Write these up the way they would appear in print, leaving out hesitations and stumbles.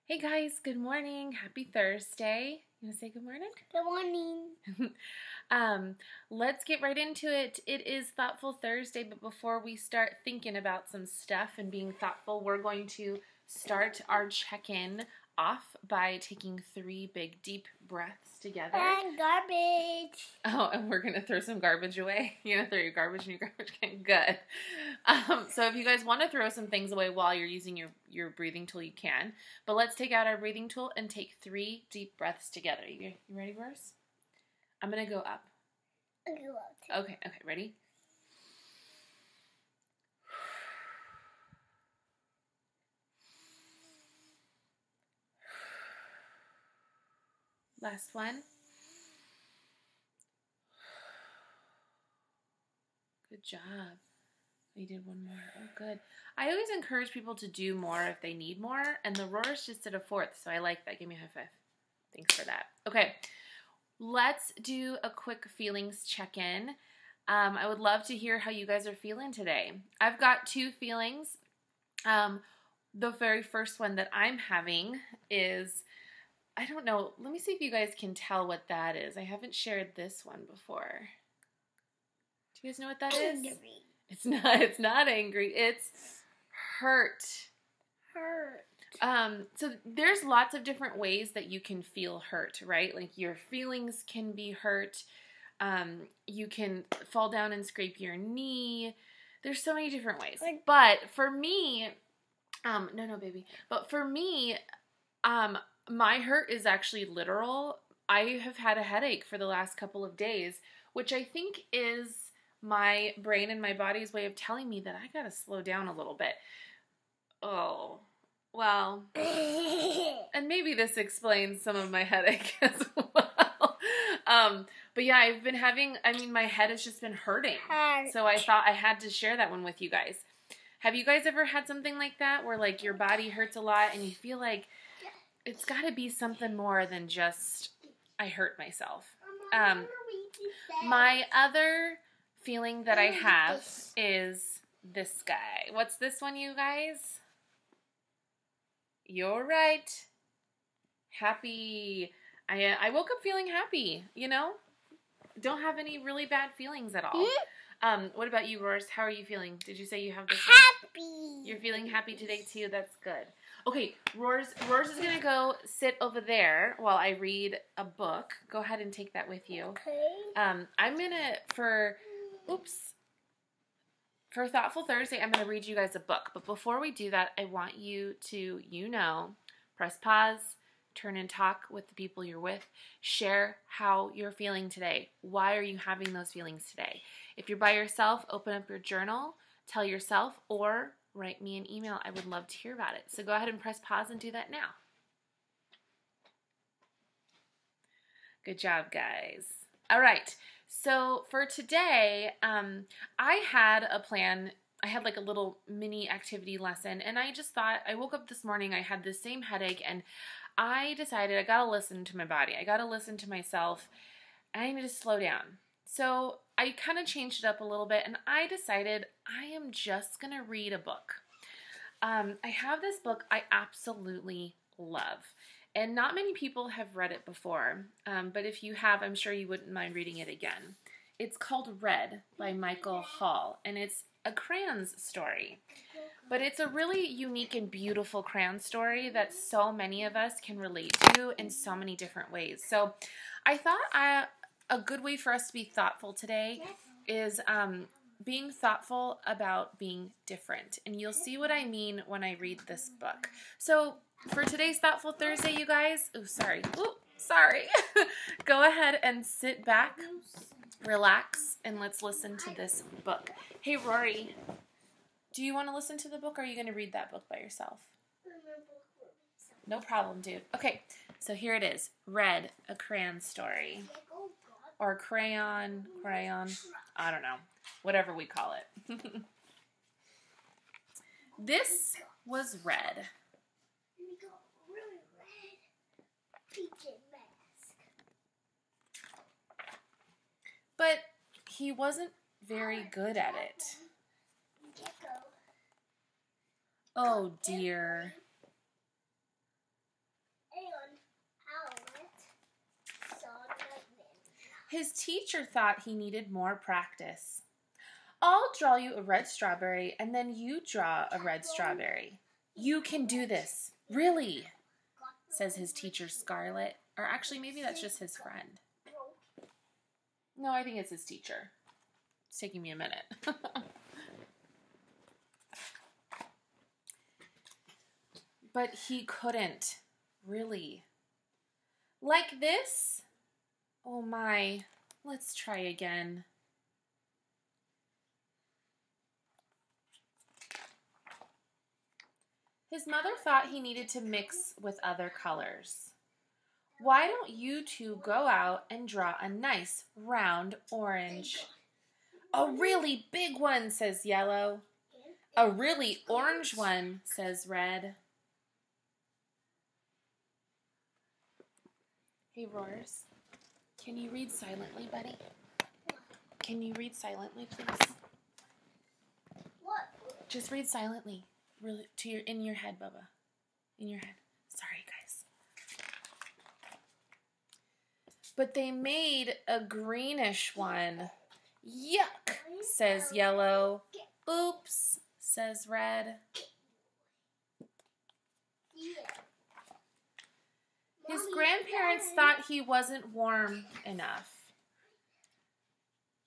Hey guys, good morning. Happy Thursday. You want to say good morning? Good morning. Let's get right into it. It is Thoughtful Thursday, but before we start thinking about some stuff and being thoughtful, we're going to start our check-in off by taking 3 big deep breaths together. And garbage. Oh, and we're going to throw some garbage away. You're going to throw your garbage in your garbage can? Good. So if you guys want to throw some things away while you're using your breathing tool, you can. But let's take out our breathing tool and take 3 deep breaths together. You ready, Ross? I'm going to go up. Okay, ready? Last one. Good job. You did one more. Oh, good. I always encourage people to do more if they need more, and the roars just did a 4th, so I like that. Give me a high five. Thanks for that. Okay, let's do a quick feelings check-in. I would love to hear how you guys are feeling today. I've got 2 feelings. The very first one that I'm having is, I don't know, let me see if you guys can tell what that is. I haven't shared this one before. Do you guys know what that is? It's not angry. It's hurt. So there's lots of different ways that you can feel hurt, right? Like your feelings can be hurt. You can fall down and scrape your knee. There's so many different ways. But for me, no, baby. But for me, my hurt is actually literal. I have had a headache for the last couple of days, which I think is my brain and my body's way of telling me that I gotta slow down a little bit. Oh, well, and maybe this explains some of my headache as well. But yeah, I've been having, my head has just been hurting. So I thought I had to share that one with you guys. Have you guys ever had something like that where like your body hurts a lot and you feel like it's gotta be something more than just, I hurt myself? My other feeling that I have is this guy. What's this one, you guys? You're right. Happy. I woke up feeling happy, you know? Don't have any really bad feelings at all. What about you, Roars? How are you feeling? Did you say you have this happy one? You're feeling happy today too? That's good. Okay, Roars is going to go sit over there while I read a book. Go ahead and take that with you. Okay. I'm going to, for Thoughtful Thursday, I'm going to read you guys a book. But before we do that, I want you to, press pause, turn and talk with the people you're with. Share how you're feeling today. Why are you having those feelings today? If you're by yourself, open up your journal, tell yourself, or write me an email. I would love to hear about it. So go ahead and press pause and do that now. Good job, guys. All right. So for today, I had a plan. I had like a little mini activity lesson, and I just thought, I woke up this morning, I had the same headache, and I decided I gotta listen to my body. I gotta listen to myself. I need to slow down. So I kind of changed it up a little bit, and I decided I am just gonna read a book. I have this book I absolutely love. And not many people have read it before, but if you have, I'm sure you wouldn't mind reading it again. It's called Red by Michael Hall, and it's a crayons story. But it's a really unique and beautiful crayon story that so many of us can relate to in so many different ways. So I thought a good way for us to be thoughtful today is being thoughtful about being different. And you'll see what I mean when I read this book. So for today's Thoughtful Thursday, you guys, sorry. Go ahead and sit back, relax, and let's listen to this book. Hey, Rory, do you want to listen to the book, or are you going to read that book by yourself? No problem, dude. Okay, so here it is. Red, a crayon story. Or crayon, I don't know. Whatever we call it. This was Red. But he wasn't very good at it. Oh dear. His teacher thought he needed more practice. I'll draw you a red strawberry, and then you draw a red strawberry. You can do this. Really, says his teacher, Scarlett. Or actually, maybe that's just his friend. No, I think it's his teacher. It's taking me a minute. But he couldn't, really. Like this? Oh my, let's try again. His mother thought he needed to mix with other colors. Why don't you two go out and draw a nice round orange? A really big one, says Yellow. A really orange one, says Red. Hey, Roars, can you read silently, buddy? Can you read silently, please? What? Just read silently. Really, in your head, Bubba. In your head. Sorry, guys. But they made a greenish one. Yuck, says Yellow. Oops, says Red. His grandparents thought he wasn't warm enough.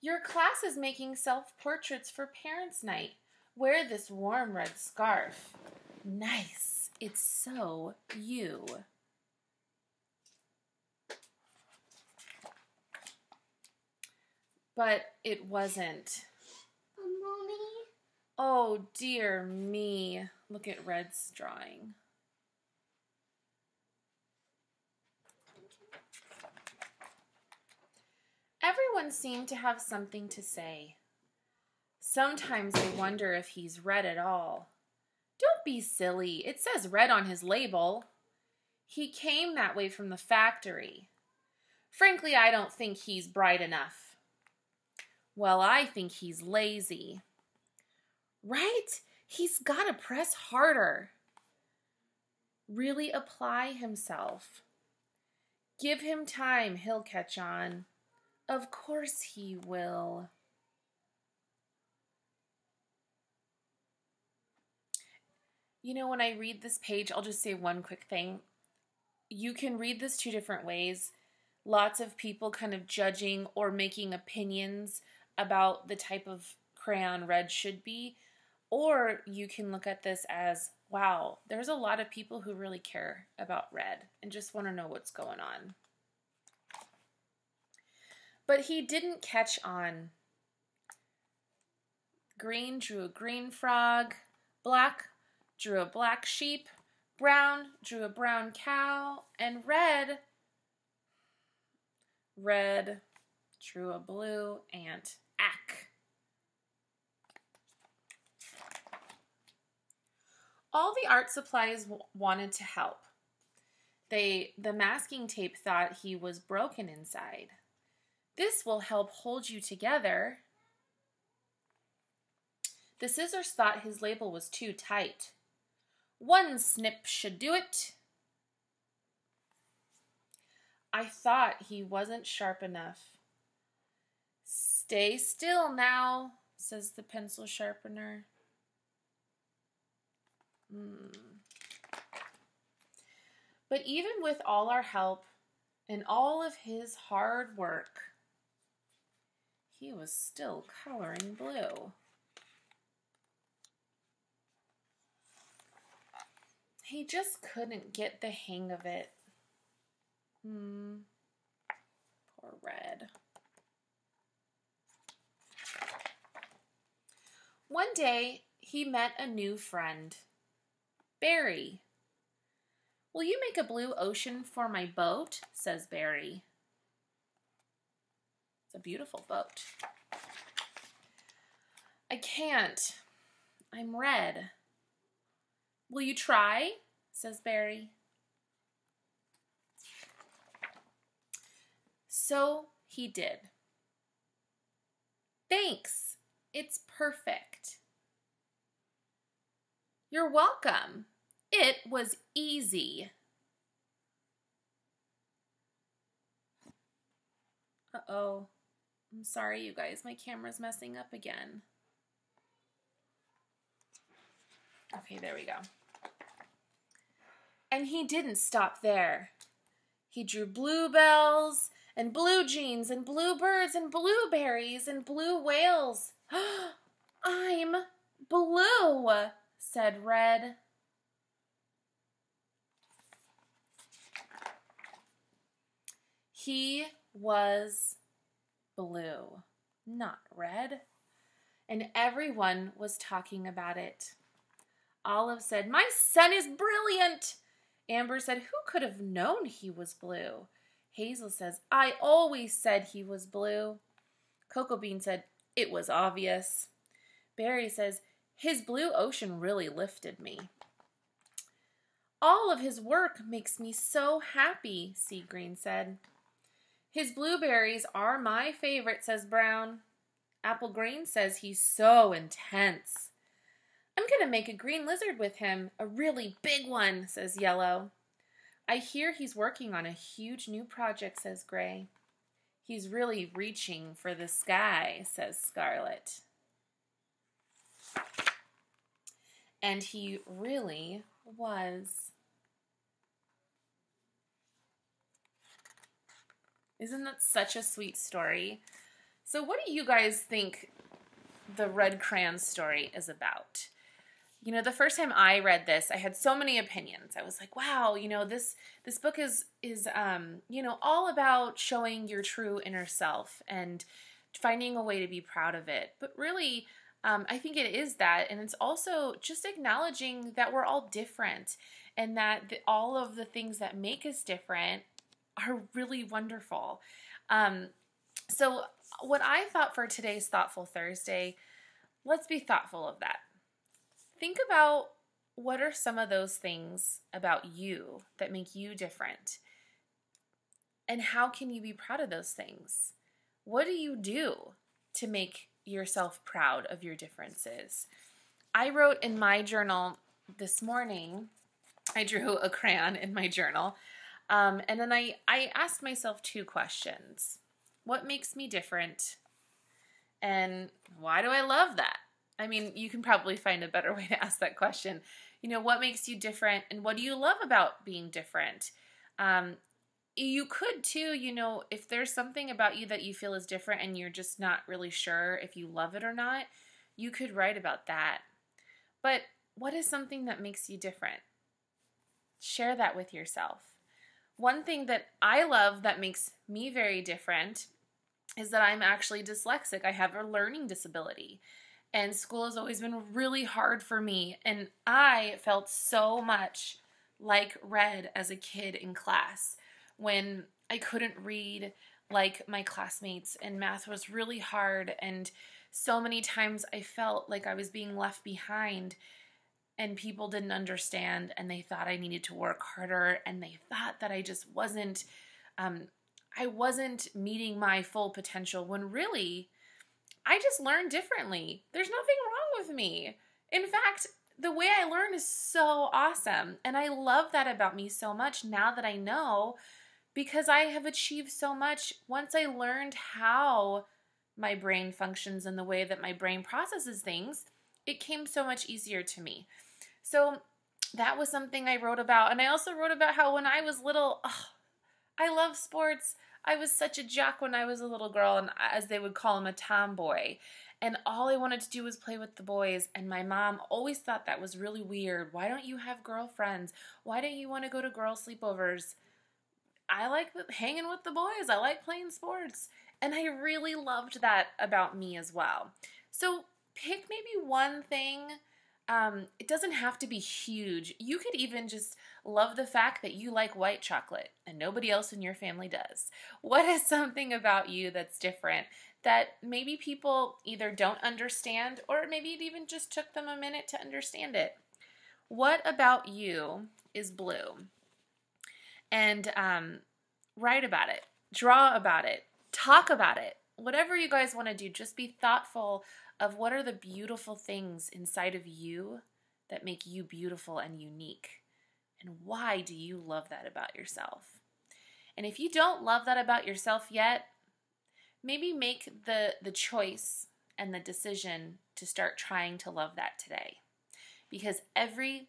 Your class is making self-portraits for Parents' Night. Wear this warm red scarf. Nice. It's so you. But it wasn't. Mommy? Oh, dear me. Look at Red's drawing. Everyone seemed to have something to say. Sometimes I wonder if he's red at all. Don't be silly. It says red on his label. He came that way from the factory. Frankly, I don't think he's bright enough. Well, I think he's lazy. Right? He's got to press harder. Really apply himself. Give him time, he'll catch on. Of course he will. You know, when I read this page, I'll just say one quick thing. You can read this two different ways. Lots of people kind of judging or making opinions about the type of crayon Red should be. Or you can look at this as, wow, there's a lot of people who really care about Red and just want to know what's going on. But he didn't catch on. Green drew a green frog. Black drew a black sheep. Brown drew a brown cow. And Red drew a blue ant. Ack. All the art supplies wanted to help. The masking tape thought he was broken inside. This will help hold you together. The scissors thought his label was too tight. One snip should do it. I thought he wasn't sharp enough. Stay still now, says the pencil sharpener. But even with all our help and all of his hard work, he was still coloring blue. He just couldn't get the hang of it. Poor Red. One day, he met a new friend, Barry. Will you make a blue ocean for my boat? Says Barry. It's a beautiful boat. I can't. I'm red. Will you try? Says Barry. So he did. Thanks. It's perfect. You're welcome. It was easy. Uh-oh. I'm sorry, you guys. My camera's messing up again. Okay, there we go. And he didn't stop there. He drew bluebells and blue jeans and bluebirds and blueberries and blue whales. I'm blue, said Red. He was blue, not red. And everyone was talking about it. Olive said, "My son is brilliant." Amber said, "Who could have known he was blue?" Hazel says, "I always said he was blue." Cocoa Bean said, "It was obvious." Barry says, "His blue ocean really lifted me." "All of his work makes me so happy," Sea Green said. "His blueberries are my favorite," says Brown. Apple Green says he's so intense. "I'm going to make a green lizard with him, a really big one," says Yellow. "I hear he's working on a huge new project," says Gray. "He's really reaching for the sky," says Scarlet. And he really was. Isn't that such a sweet story? So what do you guys think the Red Crayon story is about? You know, the first time I read this, I had so many opinions. I was like, wow, you know, this book is you know, all about showing your true inner self and finding a way to be proud of it. But really, I think it is that, and it's also just acknowledging that we're all different and that all of the things that make us different are really wonderful. So what I thought for today's Thoughtful Thursday, let's be thoughtful of that. Think about what are some of those things about you that make you different, and how can you be proud of those things? What do you do to make yourself proud of your differences? I wrote in my journal this morning, I drew a crayon in my journal, and then I asked myself 2 questions. What makes me different? And why do I love that? I mean, you can probably find a better way to ask that question. You know, what makes you different and what do you love about being different? You could too, you know, if there's something about you that you feel is different and you're just not really sure if you love it or not, you could write about that. But what is something that makes you different? Share that with yourself. One thing that I love that makes me very different is that I'm actually dyslexic. I have a learning disability. And school has always been really hard for me. And I felt so much like Red as a kid in class when I couldn't read like my classmates and math was really hard. And so many times I felt like I was being left behind and people didn't understand and they thought I needed to work harder and they thought that I just wasn't, I wasn't meeting my full potential when really I just learn differently. There's nothing wrong with me. In fact, the way I learn is so awesome. And I love that about me so much now that I know, because I have achieved so much once I learned how my brain functions and the way that my brain processes things. It came so much easier to me. So that was something I wrote about. And I also wrote about how when I was little, I love sports. I was such a jock when I was a little girl, and as they would call him, a tomboy. And all I wanted to do was play with the boys, and my mom always thought that was really weird. Why don't you have girlfriends? Why don't you want to go to girl sleepovers? I like hanging with the boys. I like playing sports. And I really loved that about me as well. So pick maybe one thing. It doesn't have to be huge. You could even just love the fact that you like white chocolate and nobody else in your family does. What is something about you that's different that maybe people either don't understand or maybe it even just took them a minute to understand it? What about you is blue? And write about it, draw about it, talk about it. Whatever you guys want to do, just be thoughtful of what are the beautiful things inside of you that make you beautiful and unique. And why do you love that about yourself? And if you don't love that about yourself yet, maybe make the choice and the decision to start trying to love that today. Because every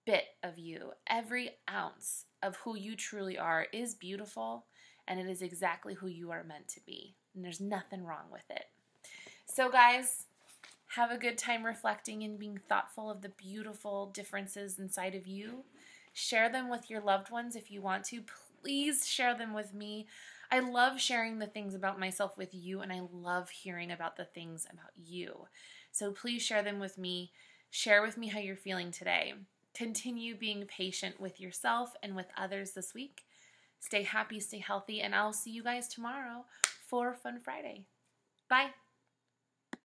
bit of you, every ounce of who you truly are is beautiful, and it is exactly who you are meant to be. And there's nothing wrong with it. So guys, have a good time reflecting and being thoughtful of the beautiful differences inside of you. Share them with your loved ones if you want to. Please share them with me. I love sharing the things about myself with you, and I love hearing about the things about you. So please share them with me. Share with me how you're feeling today. Continue being patient with yourself and with others this week. Stay happy, stay healthy, and I'll see you guys tomorrow for Fun Friday. Bye.